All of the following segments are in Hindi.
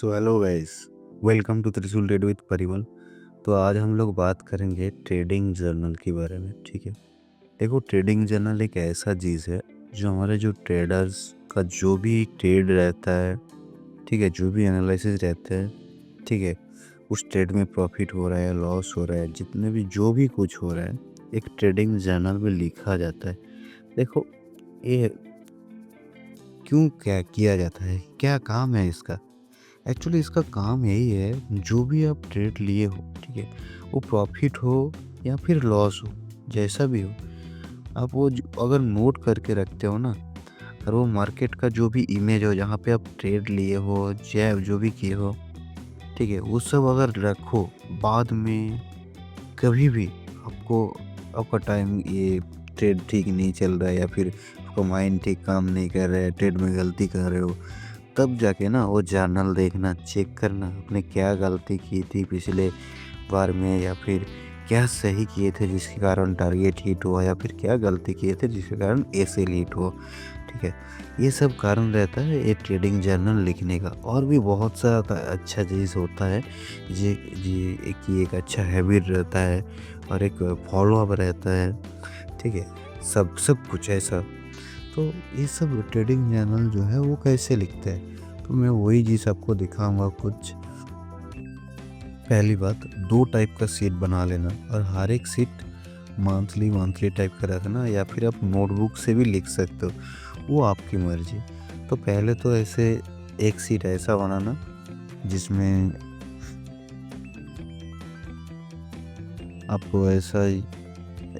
So hello guys, welcome to Trishul trade with Parimal. तो आज हम लोग बात करेंगे ट्रेडिंग जर्नल के बारे में। ठीक है, देखो ट्रेडिंग जर्नल एक ऐसा चीज़ है जो हमारे जो ट्रेडर्स का जो भी ट्रेड रहता है, ठीक है, जो भी एनालिसिस रहता है, ठीक है, उस ट्रेड में प्रॉफिट हो रहा है लॉस हो रहा है, जितने भी जो भी कुछ हो रहा है एक ट्रेडिंग जर्नल में लिखा जाता है। देखो ये क्यों क्या किया जाता है, क्या काम है इसका। एक्चुअली इसका काम यही है, जो भी आप ट्रेड लिए हो, ठीक है, वो प्रॉफिट हो या फिर लॉस हो, जैसा भी हो, आप वो अगर नोट करके रखते हो ना, और वो मार्केट का जो भी इमेज हो जहाँ पे आप ट्रेड लिए हो चाहे जो भी किए हो, ठीक है, वो सब अगर रखो, बाद में कभी भी आपको आपका टाइम ये ट्रेड ठीक नहीं चल रहा है या फिर आपका माइंड ठीक काम नहीं कर रहा है, ट्रेड में गलती कर रहे हो, तब जाके ना वो जर्नल देखना, चेक करना आपने क्या गलती की थी पिछले बार में, या फिर क्या सही किए थे जिसके कारण टारगेट हिट हुआ, या फिर क्या गलती किए थे जिसके कारण एसेल हिट हुआ। ठीक है, ये सब कारण रहता है ये ट्रेडिंग जर्नल लिखने का। और भी बहुत सा अच्छा चीज़ होता है जी जी, एक अच्छा हैबिट रहता है और एक फॉलो अप रहता है। ठीक है, सब कुछ ऐसा। तो ये सब ट्रेडिंग जर्नल जो है वो कैसे लिखते हैं, तो मैं वही चीज़ आपको दिखाऊंगा कुछ। पहली बात, 2 टाइप का शीट बना लेना, और हर एक शीट मंथली टाइप का रखना, या फिर आप नोटबुक से भी लिख सकते हो, वो आपकी मर्जी। तो पहले तो ऐसे एक शीट ऐसा बनाना जिसमें आपको ऐसा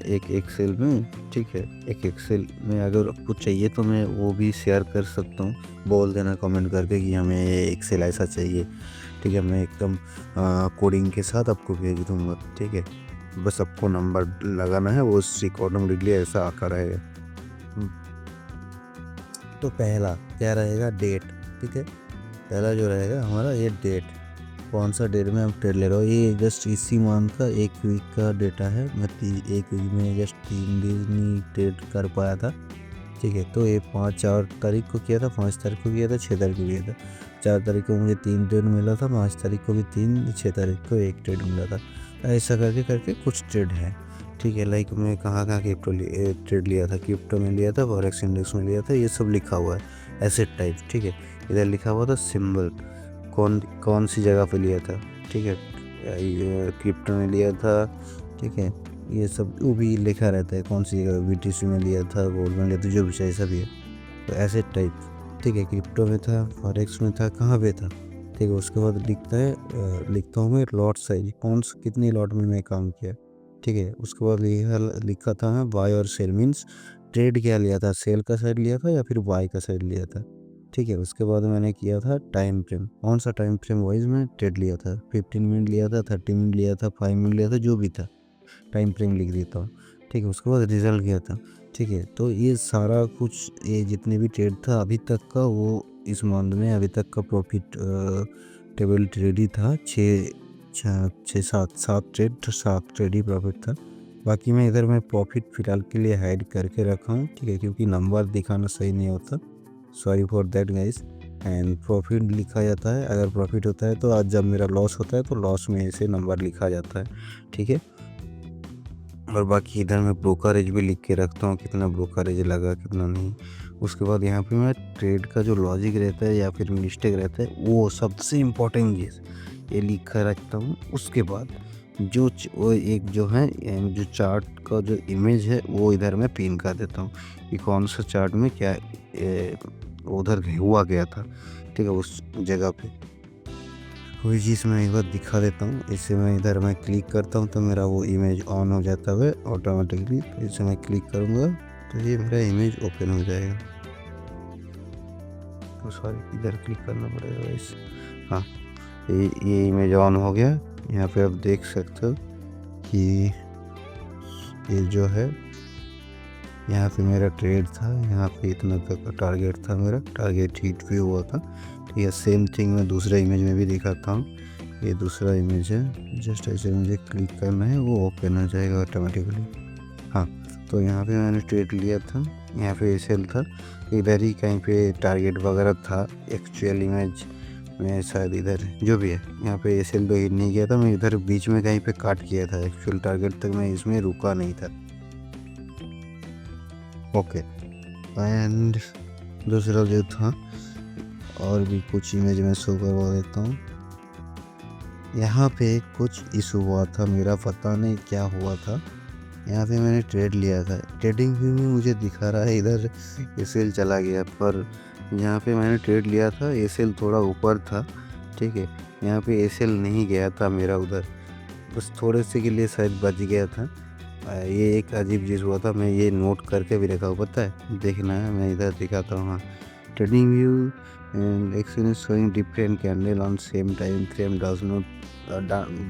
एक एक्सेल में, ठीक है, एक एक्सेल में अगर आपको चाहिए तो मैं वो भी शेयर कर सकता हूँ, बोल देना कमेंट करके कि हमें ये एक्सेल ऐसा चाहिए। ठीक है, मैं एकदम कोडिंग के साथ आपको भेज दूँगा। ठीक है, बस आपको नंबर लगाना है, वो उस अकॉर्डिंगली ऐसा आकर रहेगा। तो पहला क्या रहेगा, डेट। ठीक है, पहला जो रहेगा हमारा ये डेट, कौन सा डेट में हम ट्रेड ले रहे हो। ये जस्ट इसी मंथ का 1 वीक का डेटा है। मैं 1 वीक में जस्ट 3 दिन ही ट्रेड कर पाया था। ठीक है, तो ये 4 तारीख को किया था, 5 तारीख को किया था, 6 तारीख को किया था। 4 तारीख को मुझे 3 ट्रेड मिला था, 5 तारीख को भी 3, 6 तारीख को 1 ट्रेड मिला था। ऐसा करके करके कुछ ट्रेड है। ठीक है, लाइक मैं कहाँ कहाँ ट्रेड लिया था, क्रिप्टो में लिया था, फॉरेक्स इंडेक्स में लिया था, ये सब लिखा हुआ है, एसेट टाइप। ठीक है, इधर लिखा हुआ था सिंबल, कौन कौन सी जगह पे लिया था। ठीक है, क्रिप्टो में लिया था। ठीक है, ये सब वो भी लिखा रहता है, कौन सी जगह बीटीसी में लिया था, गोल्ड में लिया था, जो भी ऐसा भी है। तो ऐसे टाइप, ठीक है, क्रिप्टो में था, फॉरेक्स में था, कहाँ पे था। ठीक है, उसके बाद लिखता हूँ मैं लॉट साइज, कितनी लॉट में मैं काम किया। ठीक है, उसके बाद लिखा था मैं बाय और सेल, मीन्स ट्रेड क्या लिया था, सेल का साइड लिया था या फिर बाय का साइड लिया था। ठीक है, उसके बाद मैंने किया था टाइम फ्रेम, कौन सा टाइम फ्रेम वाइज मैं ट्रेड लिया था, 15 मिनट लिया था, 30 मिनट लिया था, 5 मिनट लिया था, जो भी था टाइम फ्रेम लिख देता हूँ। ठीक है, उसके बाद रिजल्ट किया था। ठीक है, तो ये सारा कुछ, ये जितने भी ट्रेड था अभी तक का, वो इस मंथ में अभी तक का प्रॉफिट टेबल ट्रेड ही था। 7 ट्रेड ही प्रॉफिट था। बाकी मैं इधर प्रॉफिट फिलहाल के लिए हाइड करके रखा हूँ। ठीक है, क्योंकि नंबर दिखाना सही नहीं होता, sorry for that guys. And profit लिखा जाता है, अगर प्रॉफिट होता है तो आज, जब मेरा लॉस होता है तो लॉस में ऐसे नंबर लिखा जाता है। ठीक है, और बाकी इधर मैं ब्रोकरेज भी लिख के रखता हूँ, कितना ब्रोकरेज लगा कितना नहीं। उसके बाद यहाँ पे मैं ट्रेड का जो लॉजिक रहता है या फिर मिस्टेक रहता है, वो सबसे इम्पोर्टेंट चीज़ ये लिख कर रखता हूँ। उसके बाद वो एक जो है, जो चार्ट का जो इमेज है वो इधर मैं पिन कर देता हूँ कि कौन सा चार्ट में क्या उधर हुआ गया था। ठीक है, उस जगह पे कोई चीज़ मैं एक बार दिखा देता हूँ। इससे मैं क्लिक करता हूँ तो मेरा वो इमेज ऑन हो जाता है ऑटोमेटिकली। तो इसे मैं क्लिक करूँगा तो ये मेरा इमेज ओपन हो जाएगा। तो सॉरी, इधर क्लिक करना पड़ेगा इस, हाँ, ये इमेज ऑन हो गया। यहाँ पे आप देख सकते हो कि ये जो है, यहाँ पे मेरा ट्रेड था, यहाँ पे इतना तक का टारगेट था, मेरा टारगेट हिट भी हुआ था। ठीक है, सेम थिंग मैं दूसरे इमेज में भी दिखाता हूँ। ये दूसरा इमेज है, जस्ट ऐसे मुझे क्लिक करना है, वो ओपन हो जाएगा ऑटोमेटिकली। हाँ, तो यहाँ पे मैंने ट्रेड लिया था, यहाँ पे सेल था, इधर ही कहीं पे टारगेट वगैरह था। एक्चुअल इमेज मैं शायद इधर जो भी है यहाँ पे एसएल तो हिट नहीं किया था, मैं इधर बीच में कहीं पे काट किया था, एक्चुअल टारगेट तक मैं इसमें रुका नहीं था। ओके, एंड दूसरा जो था और भी कुछ इमेज में शो करवा देता हूँ। यहाँ पे कुछ इशू हुआ था, मेरा पता नहीं क्या हुआ था। यहाँ पे मैंने ट्रेड लिया था, ट्रेडिंग व्यू में मुझे दिखा रहा है इधर एसएल चला गया, पर यहाँ पे मैंने ट्रेड लिया था एसएल थोड़ा ऊपर था, ठीक है। यहाँ पे एसएल नहीं गया था मेरा उधर, बस थोड़े से के लिए शायद बच गया था। ये एक अजीब चीज़ हुआ था, मैं ये नोट करके भी रखा हूँ, पता है, देखना है, मैं इधर दिखाता हूँ। हाँ, trading view and experience showing different candle on same time frame does not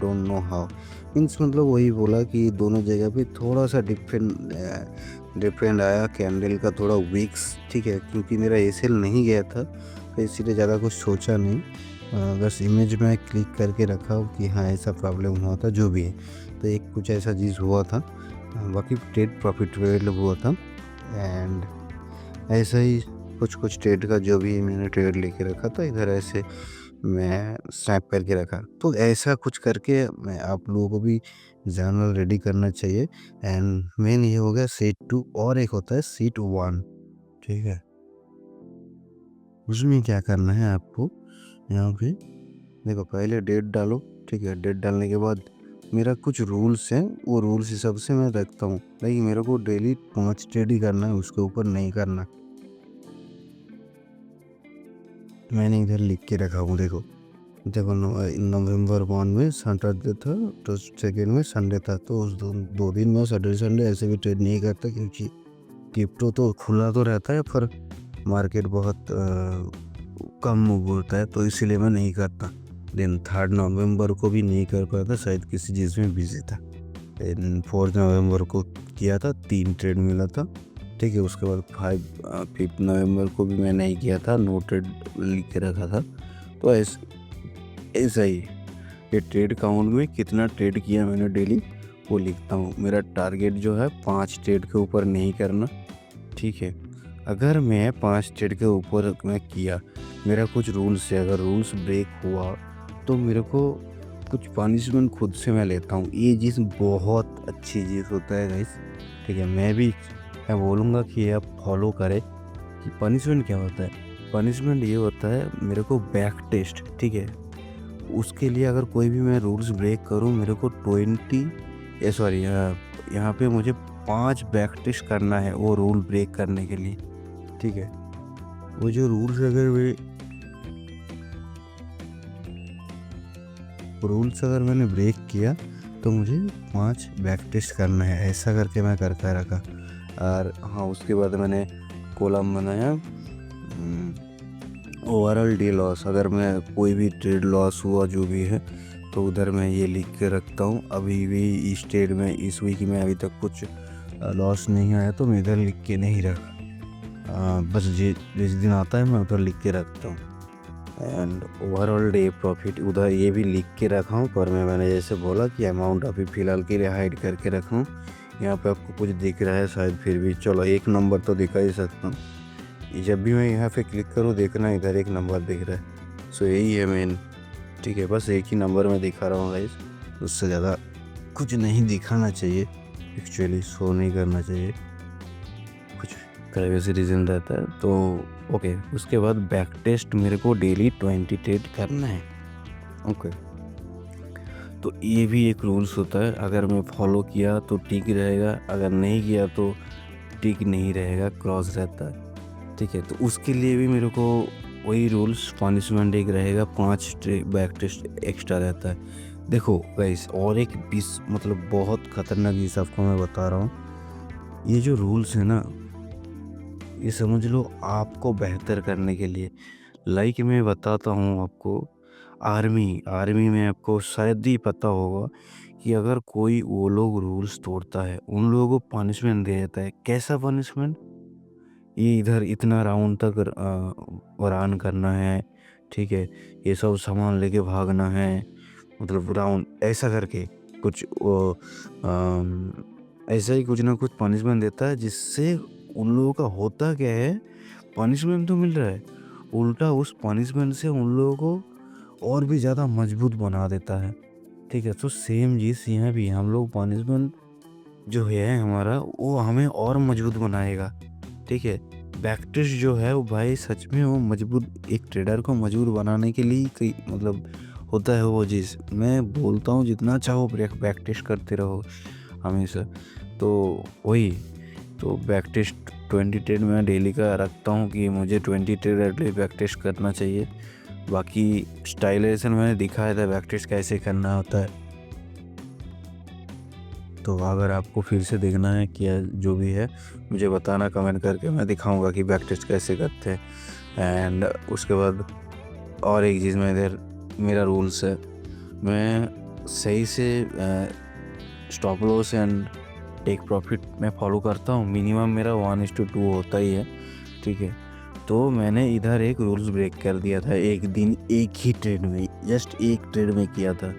don't know how. Means मतलब वही बोला कि दोनों जगह पे थोड़ा सा डिफरेंट आया कैंडल का, थोड़ा वीक्स, ठीक है, क्योंकि मेरा एसएल नहीं गया था तो इसीलिए ज़्यादा कुछ सोचा नहीं। बस इमेज में क्लिक करके रखा हो कि हाँ ऐसा प्रॉब्लम हुआ था, जो भी है, तो एक कुछ ऐसा चीज़ हुआ था। बाकी ट्रेड प्रॉफिटेबल हुआ था, एंड ऐसा ही कुछ ट्रेड का जो भी मैंने ट्रेड लेके रखा था इधर ऐसे मैं स्नैप करके रखा। तो ऐसा कुछ करके मैं आप लोगों को भी जर्नल रेडी करना चाहिए। एंड मेन ये हो गया सीट 2, और एक होता है सीट 1, ठीक है। उसमें क्या करना है आपको, यहाँ पे देखो पहले डेट डालो, ठीक है। डेट डालने के बाद मेरा कुछ रूल्स हैं, वो रूल्स हिसाब से मैं रखता हूँ, लेकिन मेरे को डेली 5 ट्रेड ही करना है, उसके ऊपर नहीं करना। मैंने इधर लिख के रखा हूँ, देखो नवंबर 1 में सैटरडे था, तो सेकेंड में संडे था, तो उस दो दिन में सैटरडे संडे ऐसे भी ट्रेड नहीं करता, क्योंकि क्रिप्टो तो खुला तो रहता है पर मार्केट बहुत कम मूव होता है, तो इसीलिए मैं नहीं करता। देन 3 नवंबर को भी नहीं कर पाया था, शायद किसी चीज़ में बिजी था। देन 4 नवंबर को किया था, 3 ट्रेड मिला था, ठीक है। उसके बाद 5 नवंबर को भी मैं नहीं किया था, नो ट्रेड लिख के रखा था। तो ऐसा ही ये ट्रेड काउंट में कितना ट्रेड किया मैंने डेली वो लिखता हूँ। मेरा टारगेट जो है 5 ट्रेड के ऊपर नहीं करना, ठीक है। अगर मैं 5 ट्रेड के ऊपर मैं किया, मेरा कुछ रूल्स है, अगर रूल्स ब्रेक हुआ तो मेरे को कुछ पनिशमेंट खुद से मैं लेता हूँ। ये चीज़ बहुत अच्छी चीज़ होता है गाइस, ठीक है। मैं बोलूँगा कि आप फॉलो करें कि पनिशमेंट क्या होता है। पनिशमेंट ये होता है मेरे को बैक टेस्ट, ठीक है। उसके लिए अगर कोई भी मैं रूल्स ब्रेक करूँ, मेरे को 20 सॉरी यहाँ पे मुझे 5 बैक टेस्ट करना है वो रूल ब्रेक करने के लिए, ठीक है। वो जो रूल्स अगर मैंने ब्रेक किया तो मुझे 5 बैक टेस्ट करना है, ऐसा करके मैं करता रखा। और हाँ, उसके बाद मैंने कॉलम बनाया ओवरऑल डे लॉस। अगर मैं कोई भी ट्रेड लॉस हुआ जो भी है तो उधर मैं ये लिख के रखता हूँ। अभी भी इस ट्रेड में इस वीक में अभी तक कुछ लॉस नहीं आया, तो मैं इधर लिख के नहीं रखा। बस जिस दिन आता है मैं उधर लिख के रखता हूँ। एंड ओवरऑल डे प्रॉफिट उधर ये भी लिख के रखा हूँ, पर मैंने जैसे बोला कि अमाउंट अभी फ़िलहाल के लिए हाइड करके रखा हूँ। यहाँ पे आपको कुछ दिख रहा है शायद, फिर भी चलो एक नंबर तो दिखा ही सकता हूँ। जब भी मैं यहाँ पे क्लिक करूँ देखना इधर एक नंबर दिख रहा है, सो यही है मेन, ठीक है। बस एक ही नंबर में दिखा रहा हूँ गाइस, उससे ज़्यादा कुछ नहीं दिखाना चाहिए, एक्चुअली शो नहीं करना चाहिए, कुछ प्राइवेसी रीज़न रहता है। तो ओके, उसके बाद बैक टेस्ट मेरे को डेली 20 ट्रेड करना है, ओके। तो ये भी एक रूल्स होता है, अगर मैं फॉलो किया तो ठीक रहेगा, अगर नहीं किया तो ठीक नहीं रहेगा, क्रॉस रहता है, ठीक है। तो उसके लिए भी मेरे को वही रूल्स पनिशमेंट एक रहेगा, 5 बैक टेस्ट एक्स्ट्रा रहता है। देखो गाइस, और एक 20 मतलब बहुत खतरनाक चीज़ आपको मैं बता रहा हूँ। ये जो रूल्स है ना, ये समझ लो आपको बेहतर करने के लिए। लाइक मैं बताता हूँ आपको, आर्मी में आपको शायद ही पता होगा कि अगर कोई वो लोग रूल्स तोड़ता है उन लोगों को पनिशमेंट दिया जाता है। कैसा पनिशमेंट? ये इधर इतना राउंड तक रन करना है, ठीक है। ये सब सामान लेके भागना है, मतलब राउंड ऐसा करके कुछ ऐसा ही कुछ ना कुछ पनिशमेंट देता है, जिससे उन लोगों का होता क्या है, पनिशमेंट तो मिल रहा है, उल्टा उस पनिशमेंट से उन लोगों को और भी ज़्यादा मजबूत बना देता है, ठीक है। तो सेम चीज़ यहाँ भी हम लोग पनिशमेंट जो है हमारा वो हमें और मजबूत बनाएगा, ठीक है। बैक टेस्ट जो है वो भाई सच में वो मजबूत एक ट्रेडर को मजबूत बनाने के लिए कई मतलब होता है वो चीज़। मैं बोलता हूँ जितना चाहो बैक टेस्ट करते रहो हमेशा। तो वही तो बैक टेस्ट 20 ट्रेड मैं डेली का रखता हूँ कि मुझे 20 ट्रेड एटलीस्ट बैक टेस्ट करना चाहिए। बाकी स्टाइलाइजेशन मैंने दिखाया था बैक टेस्ट कैसे करना होता है, तो अगर आपको फिर से देखना है क्या जो भी है मुझे बताना कमेंट करके, मैं दिखाऊंगा कि बैक टेस्ट कैसे करते हैं। एंड उसके बाद और एक चीज़, मैं इधर मेरा रूल्स है, मैं सही से stop loss and take profit मैं फॉलो करता हूँ। मिनिमम मेरा 1:2 होता ही है, ठीक है। तो मैंने इधर एक रूल्स ब्रेक कर दिया था एक दिन एक ही ट्रेड में, जस्ट एक ट्रेड में किया था।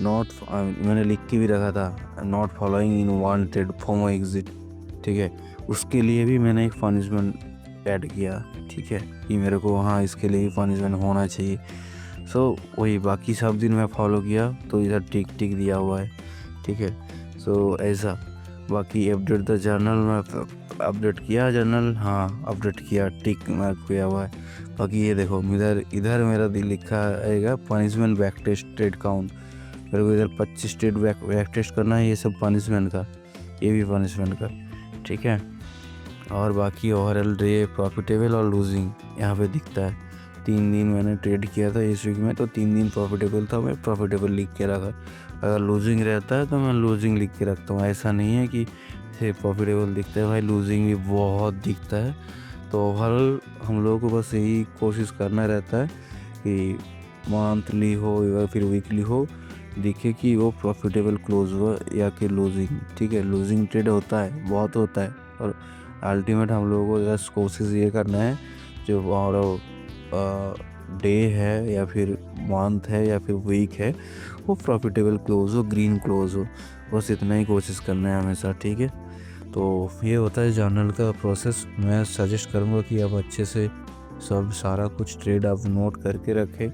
नॉट मैंने लिख के भी रखा था not following in one trade FOMO exit, ठीक है। उसके लिए भी मैंने एक पनिशमेंट ऐड किया, ठीक है, कि मेरे को हाँ इसके लिए भी पनिशमेंट होना चाहिए। सो वही बाकी सब दिन मैं फॉलो किया तो इधर टिक टिक दिया हुआ है, ठीक है। सो ऐसा बाकी अपडेट द जर्नल में अपडेट किया, जर्नल हाँ अपडेट किया, टिक मार्क किया हुआ है। बाकी ये देखो इधर मेरा दिल लिखा आएगा punishment back test trade count, मेरे को इधर 25 ट्रेड बैक टेस्ट करना है, ये सब पनिशमेंट का, ये भी पनिशमेंट का, ठीक है। और बाकी ओवरऑल डे प्रॉफिटेबल और लूजिंग यहाँ पे दिखता है। 3 दिन मैंने ट्रेड किया था इस वीक में, तो 3 दिन प्रॉफिटेबल था, मैं प्रॉफिटेबल लिख के रखा। अगर लूजिंग रहता है तो मैं लूजिंग लिख के रखता हूँ, ऐसा नहीं है कि सिर्फ प्रॉफिटेबल दिखता है, भाई लूजिंग भी बहुत दिखता है। तो ओवरऑल हम लोगों को बस यही कोशिश करना रहता है कि मंथली हो या फिर वीकली हो, दिखे कि वो प्रॉफिटेबल क्लोज हुआ या कि लूजिंग, ठीक है। लूजिंग ट्रेड होता है, बहुत होता है, और अल्टीमेट हम लोगों को जस्ट कोशिश ये करना है जो हमारा डे है या फिर मंथ है या फिर वीक है वो प्रॉफिटेबल क्लोज हो, ग्रीन क्लोज हो, बस इतना ही कोशिश करना है हमेशा, ठीक है। तो ये होता है जर्नल का प्रोसेस। मैं सजेस्ट करूँगा कि आप अच्छे से सब सारा कुछ ट्रेड आप नोट करके रखें,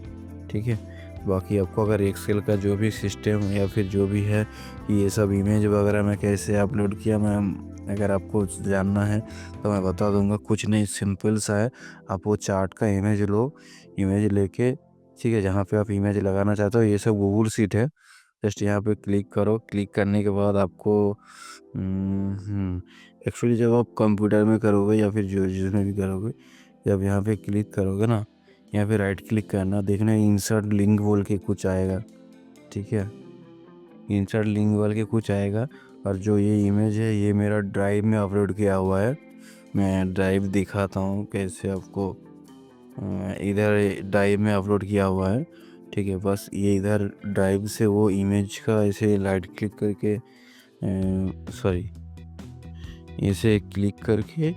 ठीक है। बाकी आपको अगर एक्सेल का जो भी सिस्टम या फिर जो भी है कि ये सब इमेज वगैरह मैं कैसे अपलोड किया, मैं अगर आपको जानना है तो मैं बता दूंगा। कुछ नहीं, सिंपल सा है, आप वो चार्ट का इमेज लो, इमेज लेके, ठीक है, जहाँ पे आप इमेज लगाना चाहते हो, ये सब गूगल शीट है, जस्ट यहाँ पे क्लिक करो। क्लिक करने के बाद आपको एक्चुअली जब आप कंप्यूटर में करोगे या फिर जो जिसमें भी करोगे, जब यहाँ पे क्लिक करोगे ना, यहाँ पे राइट क्लिक करना, देखना इंसर्ट लिंक बोल के कुछ आएगा, ठीक है। इंसर्ट लिंक बोल के कुछ आएगा, और जो ये इमेज है ये मेरा ड्राइव में अपलोड किया हुआ है। मैं ड्राइव दिखाता हूँ कैसे आपको, इधर ड्राइव में अपलोड किया हुआ है, ठीक है। बस ये इधर ड्राइव से वो इमेज का ऐसे राइट क्लिक करके सॉरी इसे क्लिक करके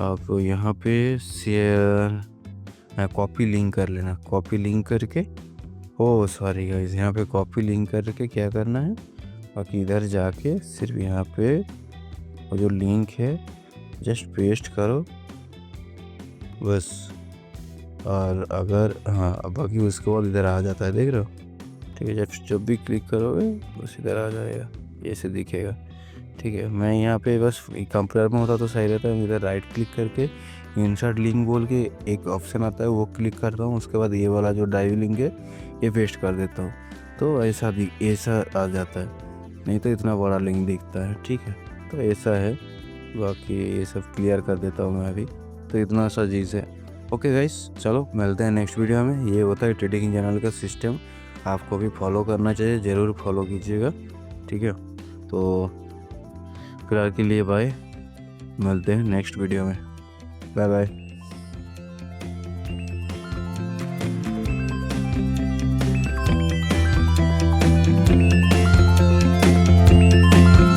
आप यहाँ पे शेयर कॉपी लिंक कर लेना। कॉपी लिंक करके सॉरी गाइस, यहाँ पे कॉपी लिंक करके क्या करना है, बाकी इधर जाके सिर्फ यहाँ पे वो जो लिंक है जस्ट पेस्ट करो बस। और अगर बाकी उसके बाद इधर आ जाता है, देख रहे हो, ठीक है। जब भी क्लिक करोगे बस इधर आ जाएगा, ऐसे दिखेगा, ठीक है। मैं यहाँ पे बस कंप्यूटर में होता तो सही रहता है, इधर राइट क्लिक करके इंसर्ट लिंक बोल के एक ऑप्शन आता है, वो क्लिक करता हूँ, उसके बाद ये वाला जो ड्राइव लिंक है ये पेस्ट कर देता हूँ, तो ऐसा आ जाता है, नहीं तो इतना बड़ा लिंक दिखता है, ठीक है। तो ऐसा है, बाकी ये सब क्लियर कर देता हूँ मैं अभी, तो इतना सा चीज़ है। ओके गाइस, चलो मिलते हैं नेक्स्ट वीडियो में। ये होता है ट्रेडिंग चैनल का सिस्टम, आपको भी फॉलो करना चाहिए, ज़रूर फॉलो कीजिएगा, ठीक है। तो फिलहाल के लिए बाय, मिलते हैं नेक्स्ट वीडियो में, बाय बाय।